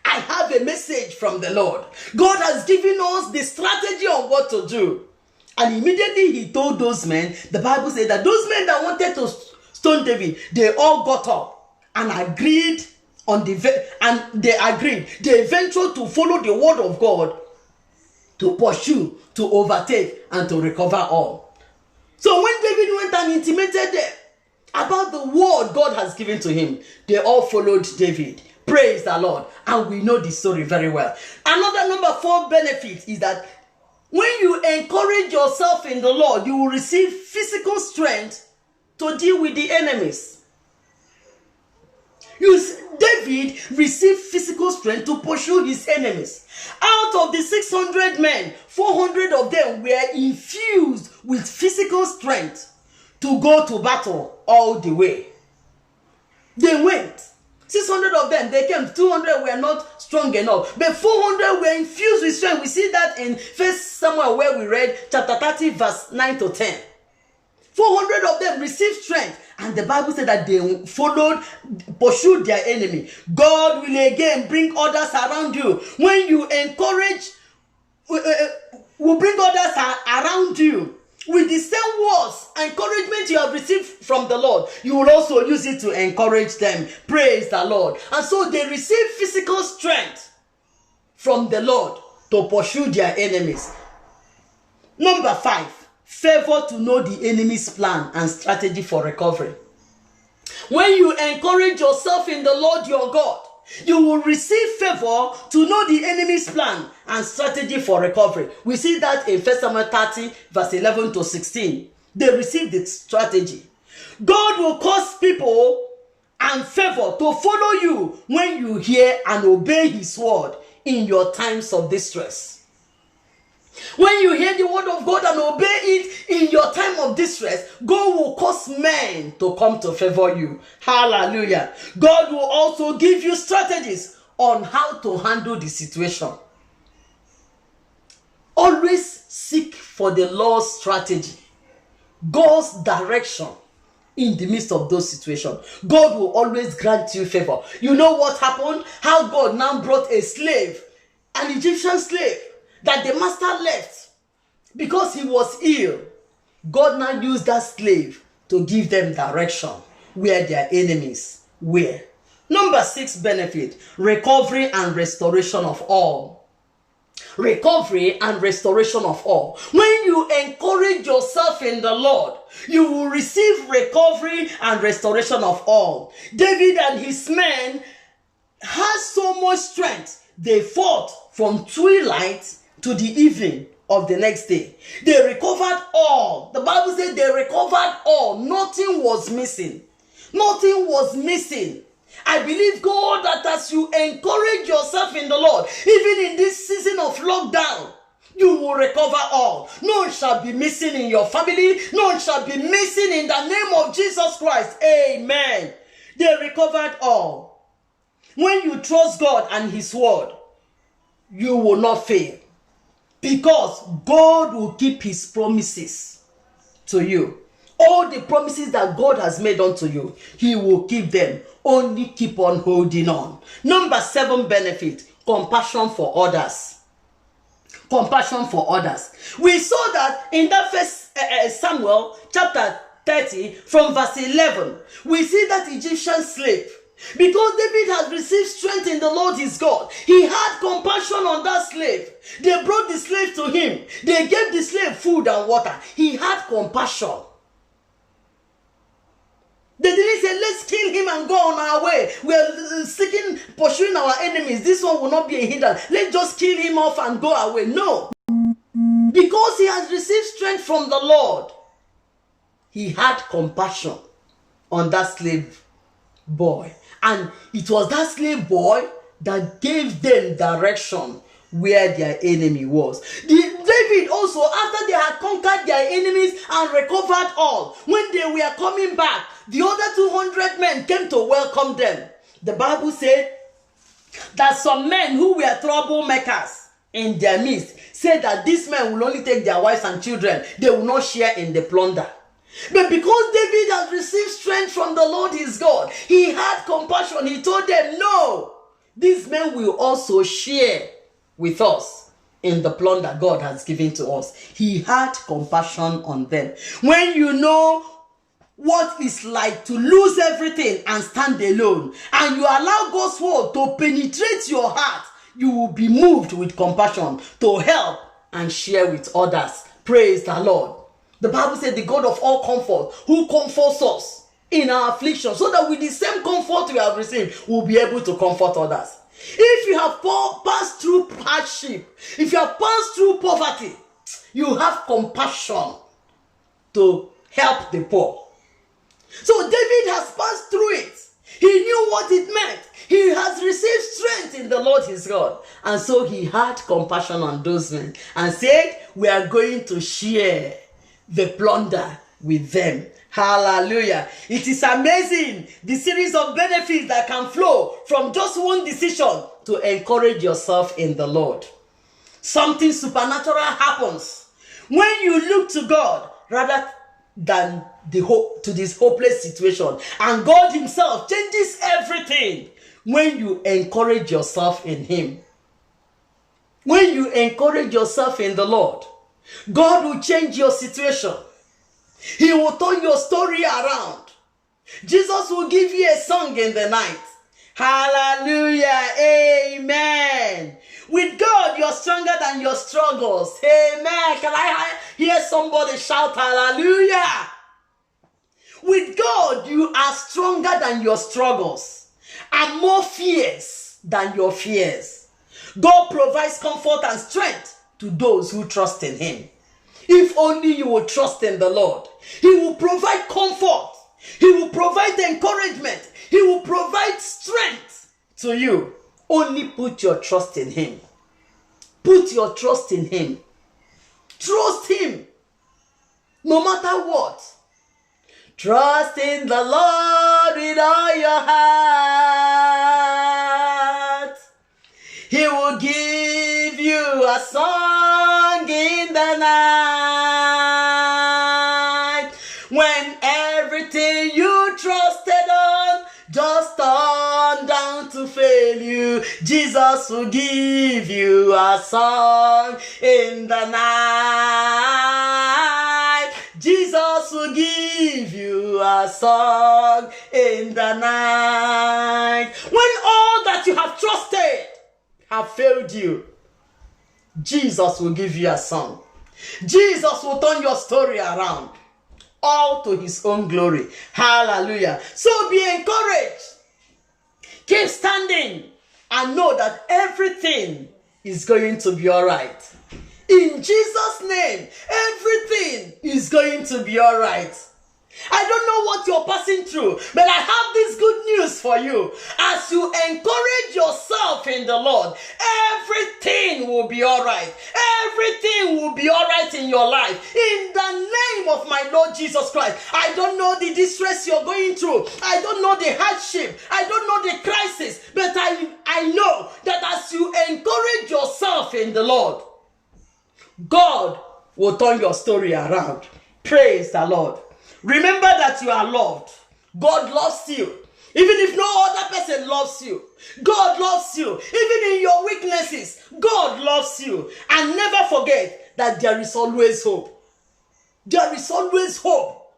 I have a message from the Lord. God has given us the strategy on what to do. And immediately he told those men, the Bible said that those men that wanted to stone David, they all got up and agreed they ventured to follow the word of God, to pursue, to overtake, and to recover all. So when David went and intimated them about the word God has given to him, they all followed David. Praise the Lord. And we know the story very well. Another number 4 benefit is that when you encourage yourself in the Lord, you will receive physical strength to deal with the enemies. David received physical strength to pursue his enemies. Out of the 600 men, 400 of them were infused with physical strength to go to battle all the way. They went. 600 of them, they came. 200 were not strong enough. But 400 were infused with strength. We see that in 1 Samuel, where we read chapter 30, verse 9 to 10. 400 of them received strength. And the Bible said that they pursued their enemy. God will again bring others around you. When you encourage, will bring others around you with the same words, encouragement you have received from the Lord. You will also use it to encourage them. Praise the Lord. And so they receive physical strength from the Lord to pursue their enemies. Number 5. Favor to know the enemy's plan and strategy for recovery. When you encourage yourself in the Lord your God, you will receive favor to know the enemy's plan and strategy for recovery. We see that in 1 Samuel 30, verse 11 to 16. They received the strategy. God will cause people and favor to follow you when you hear and obey his word in your times of distress. When you hear the word of God and obey it in your time of distress, God will cause men to come to favor you. Hallelujah. God will also give you strategies on how to handle the situation. Always seek for the Lord's strategy, God's direction in the midst of those situations. God will always grant you favor. You know what happened? How God now brought a slave, an Egyptian slave, that the master left because he was ill. God now used that slave to give them direction where their enemies were. Number 6 benefit, recovery and restoration of all. Recovery and restoration of all. When you encourage yourself in the Lord, you will receive recovery and restoration of all. David and his men had so much strength. They fought from twilight to the evening of the next day. They recovered all. The Bible said they recovered all. Nothing was missing. Nothing was missing. I believe, God, that as you encourage yourself in the Lord, even in this season of lockdown, you will recover all. None shall be missing in your family. None shall be missing in the name of Jesus Christ. Amen. They recovered all. When you trust God and his word, you will not fail. Because God will keep his promises to you. All the promises that God has made unto you, he will keep them. Only keep on holding on. Number 7 benefit, compassion for others. Compassion for others. We saw that in that 1 Samuel chapter 30 from verse 11. We see that Egyptian slave. Because David has received strength in the Lord his God, he had compassion on that slave. They brought the slave to him. They gave the slave food and water. He had compassion. They didn't say, let's kill him and go on our way. We are pursuing our enemies. This one will not be a hindrance. Let's just kill him off and go away. No. Because he has received strength from the Lord, he had compassion on that slave boy. And it was that slave boy that gave them direction where their enemy was. David also, after they had conquered their enemies and recovered all, when they were coming back, the other 200 men came to welcome them. The Bible said that some men who were troublemakers in their midst said that these men will only take their wives and children. They will not share in the plunder. But because David has received strength from the Lord his God, he had compassion. He told them, no, these men will also share with us in the plunder God has given to us. He had compassion on them. When you know what it's like to lose everything and stand alone, and you allow God's word to penetrate your heart, you will be moved with compassion to help and share with others. Praise the Lord. The Bible said the God of all comfort, who comforts us in our affliction, so that with the same comfort we have received, we'll be able to comfort others. If you have passed through hardship, if you have passed through poverty, you have compassion to help the poor. So David has passed through it. He knew what it meant. He has received strength in the Lord his God. And so he had compassion on those men and said, we are going to share the plunder with them. Hallelujah. It is amazing the series of benefits that can flow from just one decision to encourage yourself in the Lord. Something supernatural happens when you look to God rather than to this hopeless situation. And God himself changes everything when you encourage yourself in him. When you encourage yourself in the Lord, God will change your situation. He will turn your story around. Jesus will give you a song in the night. Hallelujah. Amen. With God, you're stronger than your struggles. Amen. Can I hear somebody shout hallelujah? With God, you are stronger than your struggles and more fierce than your fears. God provides comfort and strength to those who trust in him. If only you will trust in the Lord, he will provide comfort. He will provide encouragement. He will provide strength to you. Only put your trust in him. Put your trust in him. Trust him. No matter what. Trust in the Lord with all your heart. He will give you a song in the night. When everything you trusted on just turned down to fail you, Jesus will give you a song in the night. Jesus will give you a song in the night. When all that you have trusted have failed you, Jesus will give you a song. Jesus will turn your story around, all to his own glory. Hallelujah. So be encouraged. Keep standing and know that everything is going to be all right. In Jesus' name, everything is going to be all right. I don't know what you're passing through, but I have this good news for you. As you encourage yourself in the Lord, everything will be all right. Everything will be all right in your life. In the name of my Lord Jesus Christ. I don't know the distress you're going through. I don't know the hardship. I don't know the crisis. But I know that as you encourage yourself in the Lord, God will turn your story around. Praise the Lord. Remember that you are loved. God loves you. Even if no other person loves you, God loves you. Even in your weaknesses, God loves you. And never forget that there is always hope. There is always hope.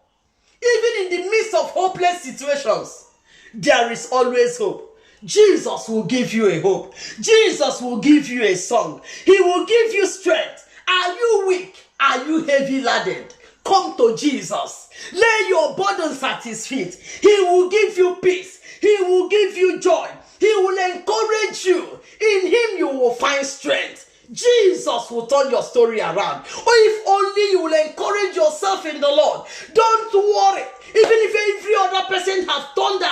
Even in the midst of hopeless situations, there is always hope. Jesus will give you a hope. Jesus will give you a song. He will give you strength. Are you weak? Are you heavy laden? Come to Jesus. Lay your burdens at his feet. He will give you peace. He will give you joy. He will encourage you. In him you will find strength. Jesus will turn your story around. Or if only you will encourage yourself in the Lord. Don't worry. Even if every other person has turned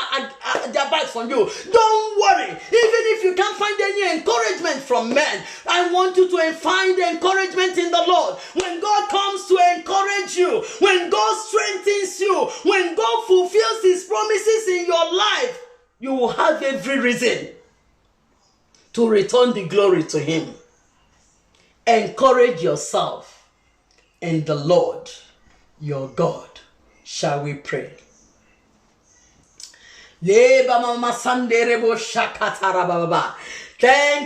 their backs on you, don't worry. Even if you can't find any encouragement from men, I want you to find encouragement in the Lord. When God comes to encourage you, when God strengthens you, when God fulfills His promises in your life, you will have every reason to return the glory to Him. Encourage yourself in the Lord your God. Shall we pray? Thank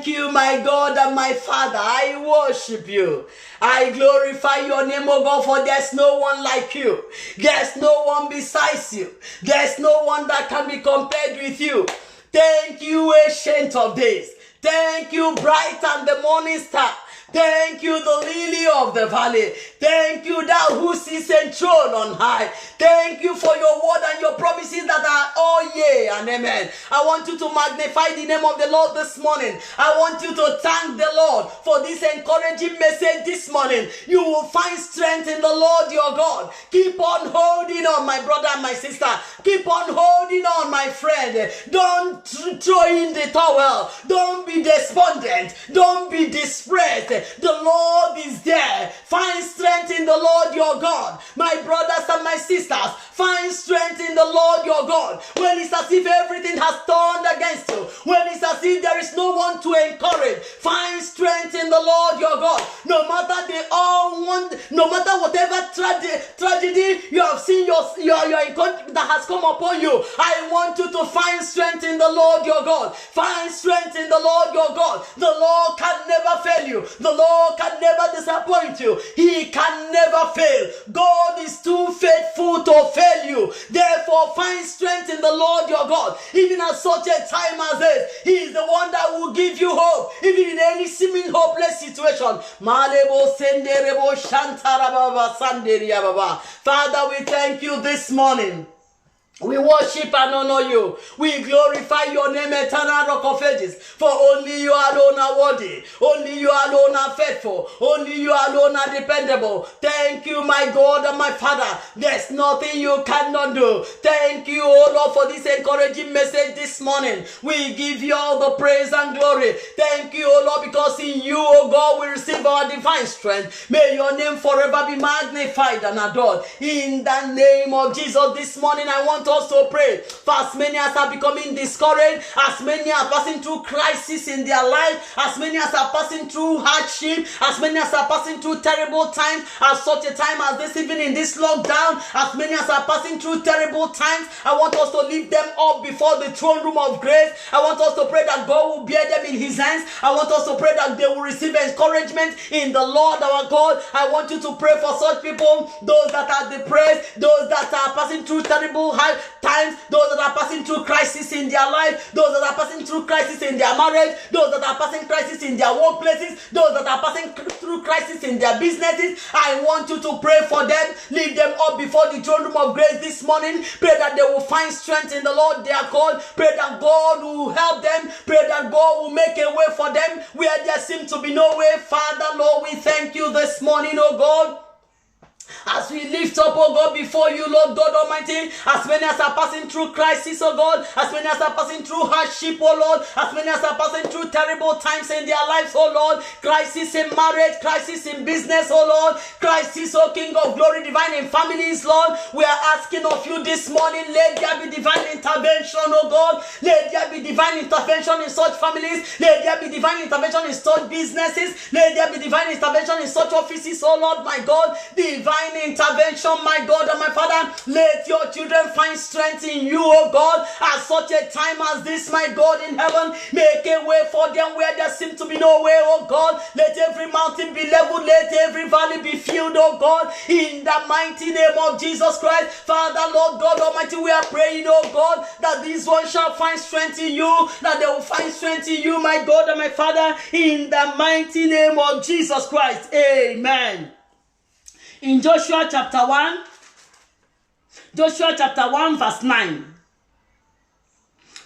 you, my God and my Father. I worship you. I glorify your name, O God, for there's no one like you. There's no one besides you. There's no one that can be compared with you. Thank you, Ancient of Days. Thank you, bright and the morning star. Thank you, the lily of the valley. Thank you, thou who sits enthroned on high. Thank you for your word and your promises that are all yea and amen. I want you to magnify the name of the Lord this morning. I want you to thank the Lord for this encouraging message this morning. You will find strength in the Lord your God. Keep on holding on, my brother and my sister. Keep on holding on, my friend. Don't throw in the towel. Don't be despondent. Don't be distressed. The Lord is there. Find strength in the Lord your God. My brothers and my sisters, find strength in the Lord your God. When it's as if everything has turned against you, when it's as if there is no one to encourage, find strength in the Lord your God. No matter they all want, no matter whatever tragedy you have seen that has come upon you, I want you to find strength in the Lord your God. Find strength in the Lord your God. The Lord can never fail you. The Lord can never disappoint you. He can never fail. God is too faithful to fail you. Therefore, find strength in the Lord your God. Even at such a time as this, He is the one that will give you hope, even in any seeming hopeless situation. Father, we thank you this morning. We worship and honor you. We glorify your name, eternal rock of ages. For only you alone are worthy. Only you alone are faithful. Only you alone are dependable. Thank you, my God and my Father. There's nothing you cannot do. Thank you, O Lord, for this encouraging message this morning. We give you all the praise and glory. Thank you, O Lord, because in you, O God, we receive our divine strength. May your name forever be magnified and adored. In the name of Jesus, this morning I want us to pray for as many as are becoming discouraged, as many are passing through crisis in their life, as many as are passing through hardship, as many as are passing through terrible times, at such a time as this, even in this lockdown, as many as are passing through terrible times. I want us to lift them up before the throne room of grace. I want us to pray that God will bear them in His hands. I want us to pray that they will receive encouragement in the Lord our God. I want you to pray for such people, those that are depressed, those that are passing through terrible times, those that are passing through crisis in their life, those that are passing through crisis in their marriage, those that are passing crisis in their workplaces, those that are passing through crisis in their businesses. I want you to pray for them. Lift them up before the throne room of grace this morning. Pray that they will find strength in the Lord their God. Pray that God will help them. Pray that God will make a way for them where there seems to be no way. Father, Lord, we thank you this morning, oh God. As we lift up, oh God, before you, Lord God Almighty, as many as are passing through crisis, oh God, as many as are passing through hardship, oh Lord, as many as are passing through terrible times in their lives, oh Lord, crisis in marriage, crisis in business, oh Lord, crisis, oh King of glory, divine in families, Lord, we are asking of you this morning, let there be divine intervention, oh God, let there be divine intervention in such families, let there be divine intervention in such businesses, let there be divine intervention in such offices, oh Lord, my God, divine intervention, my God and my Father. Let your children find strength in you, oh God, at such a time as this, my God in heaven. Make a way for them where there seems to be no way, oh God. Let every mountain be leveled, let every valley be filled, oh God, in the mighty name of Jesus Christ. Father, Lord God Almighty, we are praying, oh God, that these ones shall find strength in you, that they will find strength in you, my God and my Father, in the mighty name of Jesus Christ. Amen. In Joshua chapter 1 verse 9.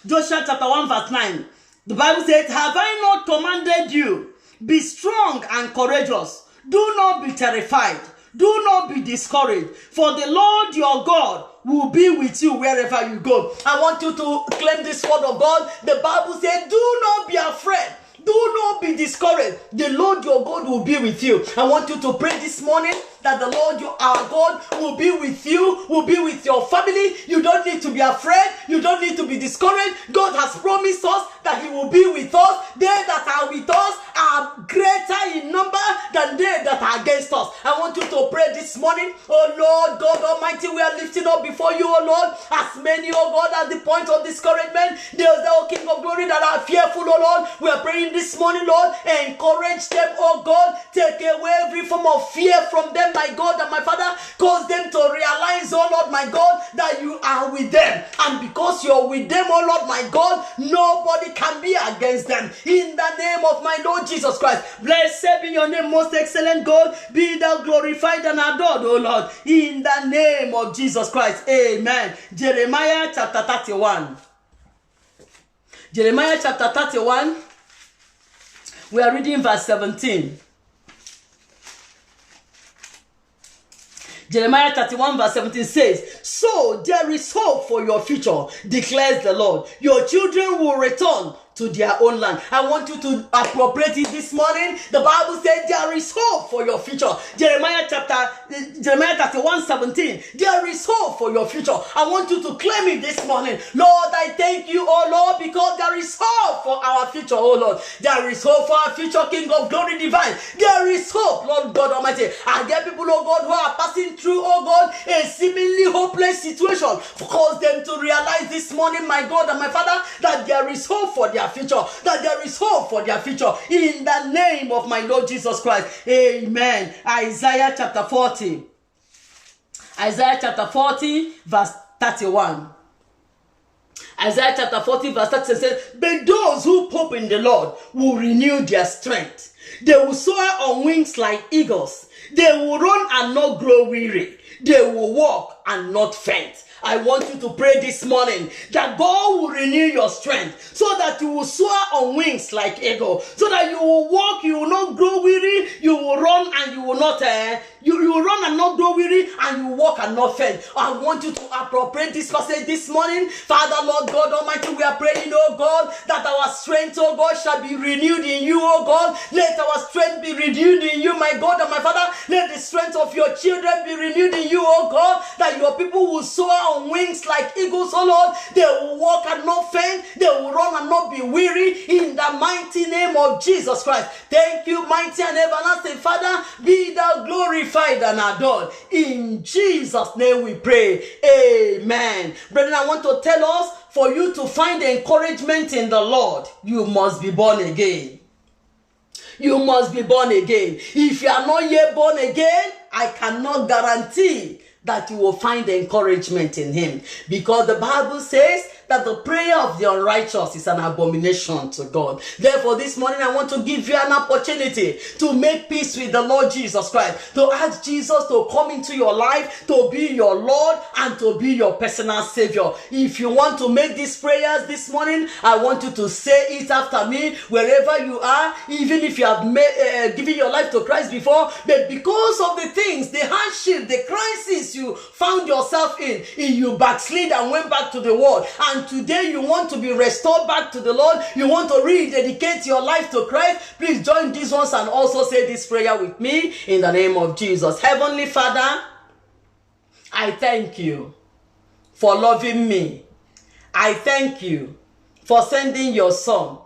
Joshua chapter 1 verse 9. The Bible says, have I not commanded you? Be strong and courageous. Do not be terrified. Do not be discouraged, for the Lord your God will be with you wherever you go. I want you to claim this word of God. The Bible says, do not be afraid. Do not be discouraged. The Lord your God will be with you. I want you to pray this morning that the Lord our God will be with you, will be with your family. You don't need to be afraid. You don't need to be discouraged. God has promised us that He will be with us. They that are with us are greater in number than they that are against us. I want you to pray this morning. Oh Lord God Almighty, we are lifting up before you, oh Lord, as many, oh God, at the point of discouragement. There's the King of Glory that are fearful, oh Lord. We are praying this morning, Lord. Encourage them, oh God. Take away every form of fear from them, my God and my Father. Cause them to realize, oh Lord, my God, that you are with them. And because you're with them, oh Lord, my God, nobody can be against them. In the name of my Lord Jesus Christ. Blessed be your name, most excellent God. Be thou glorified and adored, oh Lord. In the name of Jesus Christ. Amen. Jeremiah chapter 31. Jeremiah chapter 31. We are reading verse 17. Jeremiah 31 verse 17 says, so there is hope for your future, declares the Lord. Your children will return to their own land. I want you to appropriate it this morning. The Bible says there is hope for your future. Jeremiah 31 17. There is hope for your future. I want you to claim it this morning. Lord, I thank you, oh Lord, because there is hope for our future, oh Lord. There is hope for our future, King of Glory divine. There is hope, Lord God Almighty. I get people, oh God, who are passing through, oh God, a seemingly hopeless situation. Cause them to realize this morning, my God and my Father, that there is hope for their future, that there is hope for their future, in the name of my Lord Jesus Christ. Amen. Isaiah chapter 40. Isaiah chapter 40 verse 31. Isaiah chapter 40 verse 30 says, but those who hope in the Lord will renew their strength. They will soar on wings like eagles. They will run and not grow weary. They will walk and not faint. I want you to pray this morning that God will renew your strength so that you will soar on wings like eagle, so that you will walk, you will not grow weary, you will run and you will not you will run and not grow weary, and you will walk and not faint. I want you to appropriate this passage this morning. Father, Lord God Almighty, we are praying, oh God, that our strength, oh God, shall be renewed in you, oh God. Let our strength be renewed in you, my God and my Father. Let the strength of your children be renewed in you, oh God, that your people will soar on wings like eagles, oh Lord. They will walk and not faint. They will run and not be weary, in the mighty name of Jesus Christ. Thank you, mighty and everlasting Father. Be thou glorified and adored. In Jesus' name we pray. Amen. Brethren, I want to tell us, for you to find encouragement in the Lord, you must be born again. You must be born again. If you are not yet born again, I cannot guarantee that you will find encouragement in Him, because the Bible says that the prayer of the unrighteous is an abomination to God. Therefore, this morning I want to give you an opportunity to make peace with the Lord Jesus Christ, to ask Jesus to come into your life, to be your Lord and to be your personal Savior. If you want to make these prayers this morning, I want you to say it after me wherever you are, even if you have given your life to Christ before, but because of the things, the hardship, the crisis you found yourself in, you backslid and went back to the world, and today you want to be restored back to the Lord, you want to rededicate your life to Christ, please join these ones and also say this prayer with me in the name of Jesus. Heavenly Father, I thank you for loving me. I thank you for sending your Son,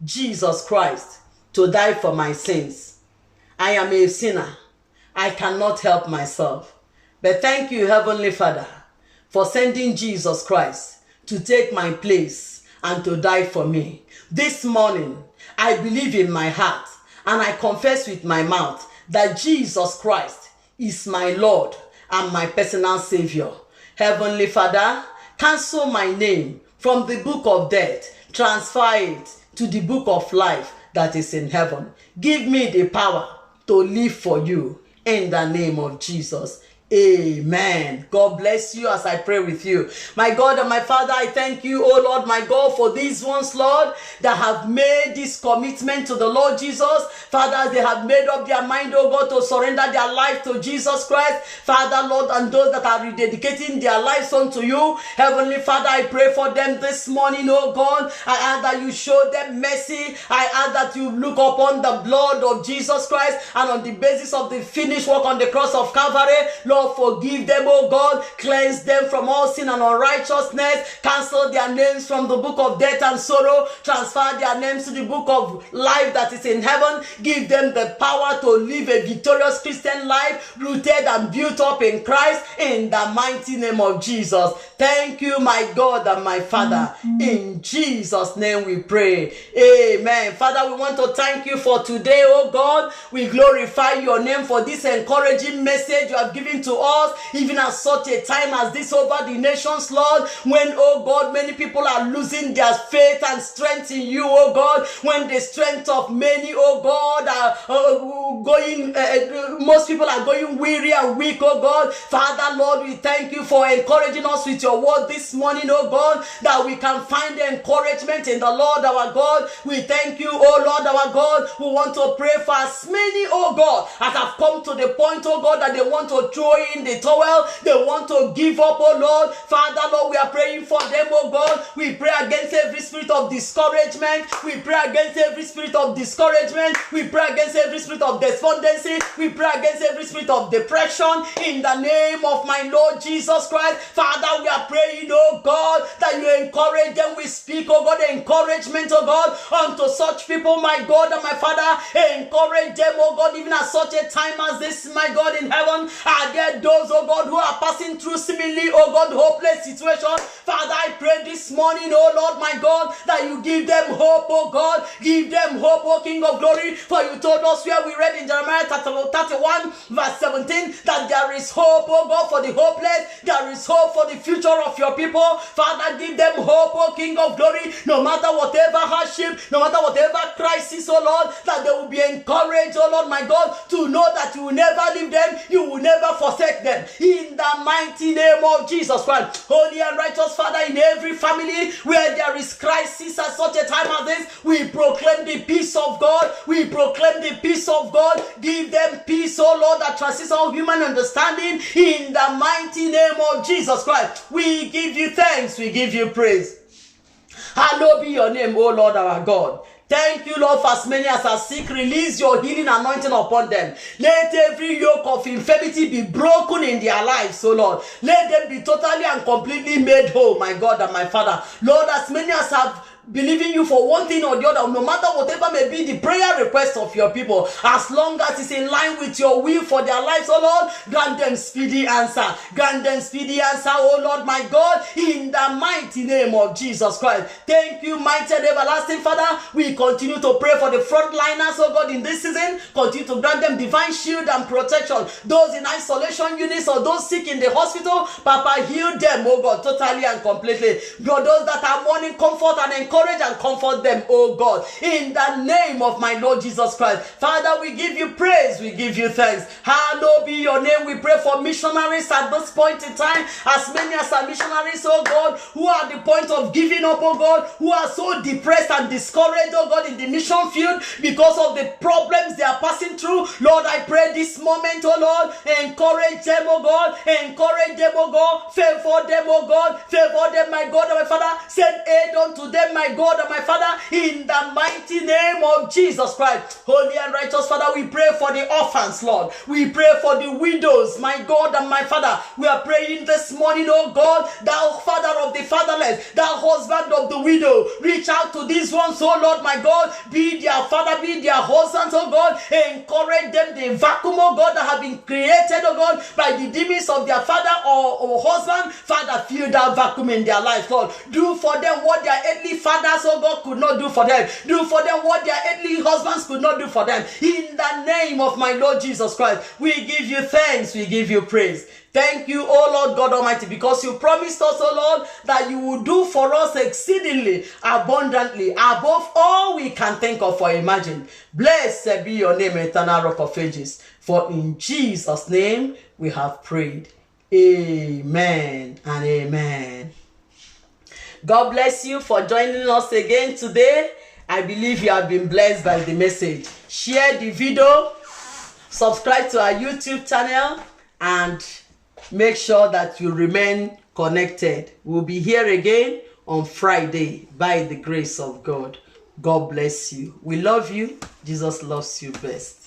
Jesus Christ, to die for my sins. I am a sinner. I cannot help myself. But thank you, Heavenly Father, for sending Jesus Christ to take my place and to die for me. This morning, I believe in my heart and I confess with my mouth that Jesus Christ is my Lord and my personal Savior. Heavenly Father, cancel my name from the book of death, transfer it to the book of life that is in heaven. Give me the power to live for you in the name of Jesus. Amen. God bless you as I pray with you. My God and my Father, I thank you, oh Lord, my God, for these ones, Lord, that have made this commitment to the Lord Jesus. Father, they have made up their mind, oh God, to surrender their life to Jesus Christ. Father, Lord, and those that are rededicating their lives unto you. Heavenly Father, I pray for them this morning, oh God. I ask that you show them mercy. I ask that you look upon the blood of Jesus Christ, and on the basis of the finished work on the cross of Calvary, Lord, forgive them, oh God. Cleanse them from all sin and unrighteousness. Cancel their names from the book of death and sorrow. Transfer their names to the book of life that is in heaven. Give them the power to live a victorious Christian life, rooted and built up in Christ, in the mighty name of Jesus. Thank you, my God and my Father. In Jesus' name we pray. Amen. Father, we want to thank you for today, oh God. We glorify your name for this encouraging message you have given to us, even at such a time as this over the nations, Lord, when, oh God, many people are losing their faith and strength in you, oh God, when the strength of many, oh God, are most people are going weary and weak, oh God. Father, Lord, we thank you for encouraging us with your word this morning, oh God, that we can find encouragement in the Lord our God. We thank you, oh Lord our God. We want to pray for as many, oh God, as have come to the point, oh God, that they want to throw in the towel, they want to give up, oh Lord. Father, Lord, we are praying for them, oh God. We pray against every spirit of discouragement. We pray against every spirit of discouragement. We pray against every spirit of despondency. We pray against every spirit of depression in the name of my Lord Jesus Christ. Father, we are praying, oh God, that you encourage them. We speak, oh God, encouragement, oh God, unto such people, my God and my Father. Encourage them, oh God, even at such a time as this, my God in heaven. Are there those, oh God, who are passing through similarly, oh God, hopeless situation? Father, I pray this morning, oh Lord, my God, that you give them hope, oh God. Give them hope, oh King of glory. For you told us where we read in Jeremiah 31 verse 17 that there is hope, oh God, for the hopeless. There is hope for the future of your people. Father, give them hope, oh King of glory. No matter whatever hardship, no matter whatever crisis, oh Lord, that they will be encouraged, oh Lord, my God, to know that you will never leave them, you will never forsake them. In the mighty name of Jesus Christ, holy and righteous Father, in every family where there is crisis at such a time as this, we proclaim the peace of God. We proclaim the peace of God. Give them peace, oh Lord, that transcends all human understanding. In the mighty name of Jesus Christ, we give you thanks. We give you praise. Hallowed be your name, O Lord our God. Thank you, Lord, for as many as are sick. Release your healing anointing upon them. Let every yoke of infirmity be broken in their lives, so Lord. Let them be totally and completely made whole, my God and my Father. Lord, as many as have believing you for one thing or the other, no matter whatever may be the prayer request of your people, as long as it's in line with your will for their lives, oh Lord, grant them speedy answer. Grant them speedy answer, oh Lord, my God, in the mighty name of Jesus Christ. Thank you, mighty and everlasting Father. We continue to pray for the frontliners, oh God, in this season. Continue to grant them divine shield and protection. Those in isolation units or those sick in the hospital, Papa, heal them, oh God, totally and completely. God, those that are mourning, comfort and encourage and comfort them, oh God, in the name of my Lord Jesus Christ. Father, we give you praise, we give you thanks. Hallowed be your name. We pray for missionaries at this point in time, as many as are missionaries, oh God, who are at the point of giving up, oh God, who are so depressed and discouraged, oh God, in the mission field because of the problems they are passing through. Lord, I pray this moment, oh Lord, encourage them, oh God, encourage them, oh God, favor them, oh God, favor them, my God and my Father. Send aid unto them, my God and my Father, in the mighty name of Jesus Christ. Holy and righteous Father, we pray for the orphans, Lord. We pray for the widows, my God and my Father. We are praying this morning, oh God, thou Father of the fatherless, thou husband of the widow, reach out to these ones, oh Lord, my God, be their father, be their husbands, oh God, encourage them, the vacuum, oh God, that have been created, oh God, by the demons of their father or husband. Father, fill that vacuum in their life, Lord. Do for them what their earthly father fathers, oh God, could not do for them. Do for them what their earthly husbands could not do for them. In the name of my Lord Jesus Christ, we give you thanks, we give you praise. Thank you, oh Lord God Almighty, because you promised us, oh Lord, that you will do for us exceedingly, abundantly, above all we can think of or imagine. Blessed be your name, eternal rock of ages. For in Jesus' name we have prayed. Amen and amen. God bless you for joining us again today. I believe you have been blessed by the message. Share the video, subscribe to our YouTube channel, and make sure that you remain connected. We'll be here again on Friday by the grace of God. God bless you. We love you. Jesus loves you best.